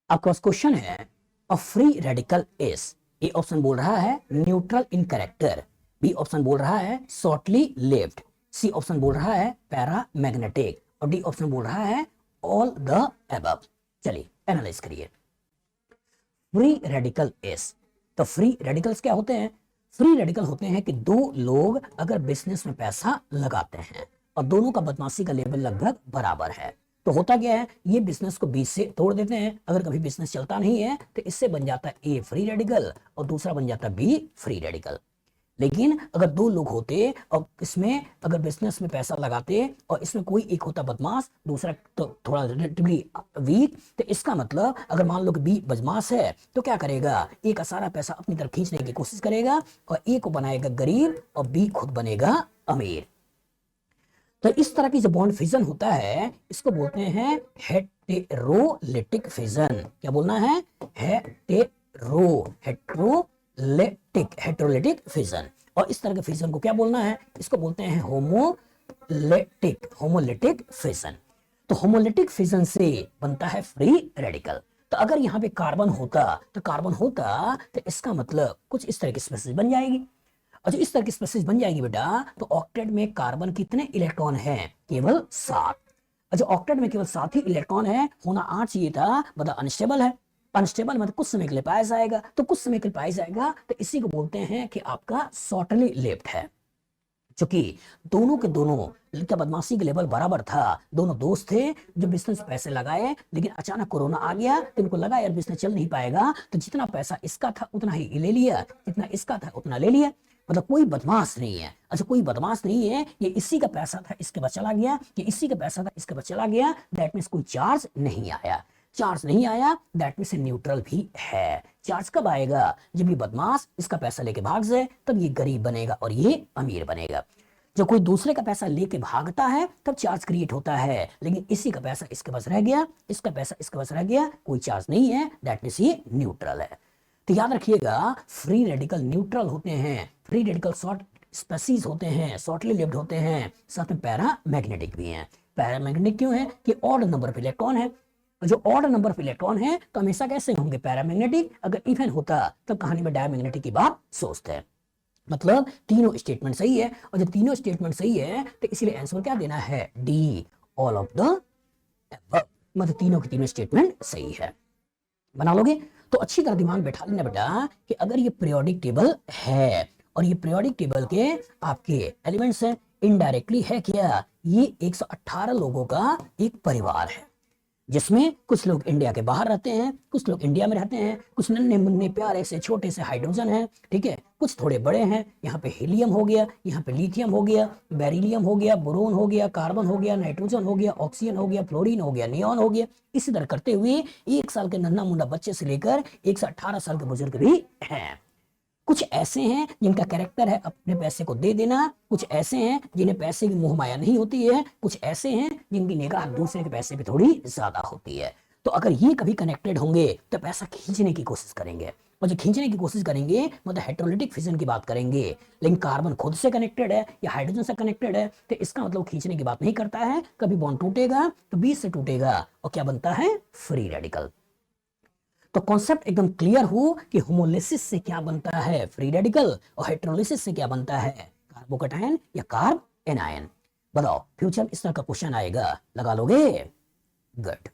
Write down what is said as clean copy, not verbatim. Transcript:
आपके पास क्वेश्चन है, a free radical is, A option बोल रहा है neutral in character, B option बोल रहा है शॉर्टली लिव्ड, सी ऑप्शन बोल रहा है पैरामैग्नेटिक और डी ऑप्शन बोल रहा है ऑल द अबव। चलिए एनालाइज करिए। फ्री रेडिकल इज, तो फ्री रेडिकल्स क्या होते हैं? फ्री रेडिकल होते हैं कि दो लोग अगर बिजनेस में पैसा लगाते हैं और दोनों का बदमाशी का लेवल लगभग बराबर है, तो होता क्या है, ये बिजनेस को बीच से तोड़ देते हैं। अगर कभी बिजनेस चलता नहीं है तो इससे बन जाता है ए फ्री रेडिकल और दूसरा बन जाता है बी फ्री रेडिकल। लेकिन अगर दो लोग होते और इसमें अगर बिजनेस में पैसा लगाते और इसमें कोई एक होता बदमाश, दूसरा तो थोड़ा रिलेटिवली वीक, तो इसका मतलब अगर मान लो कि बी बदमाश है तो क्या करेगा, ए का सारा पैसा अपनी तरफ खींचने की कोशिश करेगा और ए को बनाएगा गरीब और बी खुद बनेगा अमीर। तो इस तरह की जो बॉन्ड फिजन होता है इसको बोलते हैं हेटेरोलिटिक फिजन। क्या बोलना है? Heterolytic fission. और इस तरह के फिजन को क्या बोलना है? इसको बोलते हैं होमोलिटिक फिजन। तो होमोलिटिक फिजन से बनता है फ्री रेडिकल। तो अगर यहाँ पे कार्बन होता तो इसका मतलब कुछ इस तरह की स्पेसीज बन जाएगी। और जो इस तरह की स्पेसीज बन जाएगी बेटा, तो ऑक्टेट में कार्बन कितने इलेक्ट्रॉन हैं? केवल 7। और जो ऑक्टेट में केवल 7 ही इलेक्ट्रॉन है, होना 8 चाहिए था, मतलब अनस्टेबल है। अनस्टेबल मतलब कुछ समय के लिए पाया जाएगा, तो कुछ समय के लिए पाया जाएगा तो इसी को बोलते हैं कि आपका शॉर्टली लिव्ड है। चूंकि दोनों के दोनों का बदमाशी का लेवल बराबर था, दोनों दोस्त थे जो बिजनेस पैसे लगाए, लेकिन अचानक कोरोना आ गया तो इनको लगा यार बिजनेस चल नहीं पाएगा, तो जितना पैसा इसका था उतना ही ले लिया, जितना इसका था उतना ले लिया। मतलब कोई बदमाश नहीं है। अच्छा, कोई बदमाश नहीं है, ये इसी का पैसा था इसके पास चला गया, ये इसी का पैसा था इसके पास चला गया, दैट मीन्स कोई चार्ज नहीं आया। चार्ज नहीं आया दैट मीन्स न्यूट्रल भी है। चार्ज कब आएगा? जब ये बदमाश इसका पैसा लेके भाग जाए, तब ये गरीब बनेगा और ये अमीर बनेगा। जब कोई दूसरे का पैसा लेके भागता है तब चार्ज क्रिएट होता है, लेकिन इसी का पैसा इसके पास रह गया, इसका पैसा इसके पास रह गया, कोई चार्ज नहीं है, दैट मीन्स ये न्यूट्रल है। तो याद रखिएगा, फ्री रेडिकल न्यूट्रल होते हैं, फ्री रेडिकल शॉर्ट स्पेसीज होते हैं, शॉर्टली लिव्ड होते हैं, साथ में पैरामैग्नेटिक भी हैं। पैरामैग्नेटिक क्यों है? कि ऑड नंबर ऑफ इलेक्ट्रॉन है। जो ऑड नंबर ऑफ इलेक्ट्रॉन है तो हमेशा कैसे होंगे? पैरामैग्नेटिक। अगर इवन होता तब कहानी में डायमैग्नेटिक की बात सोचते हैं। मतलब तीनों स्टेटमेंट सही है, और जब तीनों स्टेटमेंट सही है तो इसलिए आंसर क्या देना है? D, all of the above. मतलब तीनों की तीनों स्टेटमेंट सही है। बना लोगे? तो अच्छी तरह दिमाग बैठा लेना बेटा कि अगर ये पीरियोडिक टेबल है और ये पीरियोडिक टेबल के आपके एलिमेंट्स हैं, इनडायरेक्टली है क्या? ये 118 लोगों का एक परिवार है, जिसमें कुछ लोग इंडिया के बाहर रहते हैं, कुछ लोग इंडिया में रहते हैं, कुछ नन्हे मुन्ने प्यारे से छोटे से हाइड्रोजन हैं, ठीक है, कुछ थोड़े बड़े हैं। यहाँ पे हीलियम हो गया, यहाँ पे लिथियम हो गया, बेरिलियम हो गया, बोरोन हो गया, कार्बन हो गया, नाइट्रोजन हो गया, ऑक्सीजन हो गया, फ्लोरीन हो गया, नियॉन हो गया। इसी तरह करते हुए 1 साल के नन्हा मुन्ना बच्चे से लेकर 1 से 18 साल के बुजुर्ग भी हैं। कुछ ऐसे हैं जिनका कैरेक्टर है अपने पैसे को दे देना, कुछ ऐसे हैं जिन्हें पैसे की मोह माया नहीं होती है, कुछ ऐसे हैं जिनकी निगाह दूसरे के पैसे पे थोड़ी ज्यादा होती है। तो अगर ये कभी कनेक्टेड होंगे तो पैसा खींचने की कोशिश करेंगे, और जो खींचने की कोशिश करेंगे मतलब हेटेरोलिटिक फिजन की बात करेंगे। लेकिन कार्बन खुद से कनेक्टेड है या हाइड्रोजन से कनेक्टेड है तो इसका मतलब खींचने की बात नहीं करता है। कभी बॉन्ड टूटेगा तो बीच से टूटेगा और क्या बनता है? Free radical. तो कॉन्सेप्ट एकदम क्लियर हो कि होमोलिसिस से क्या बनता है? Free radical. और हेटेरोलिसिस से क्या बनता है? कार्बोकैटायन या कार्ब एनायन। बताओ, फ्यूचर इस तरह का क्वेश्चन आएगा, लगा लोगे? गुड।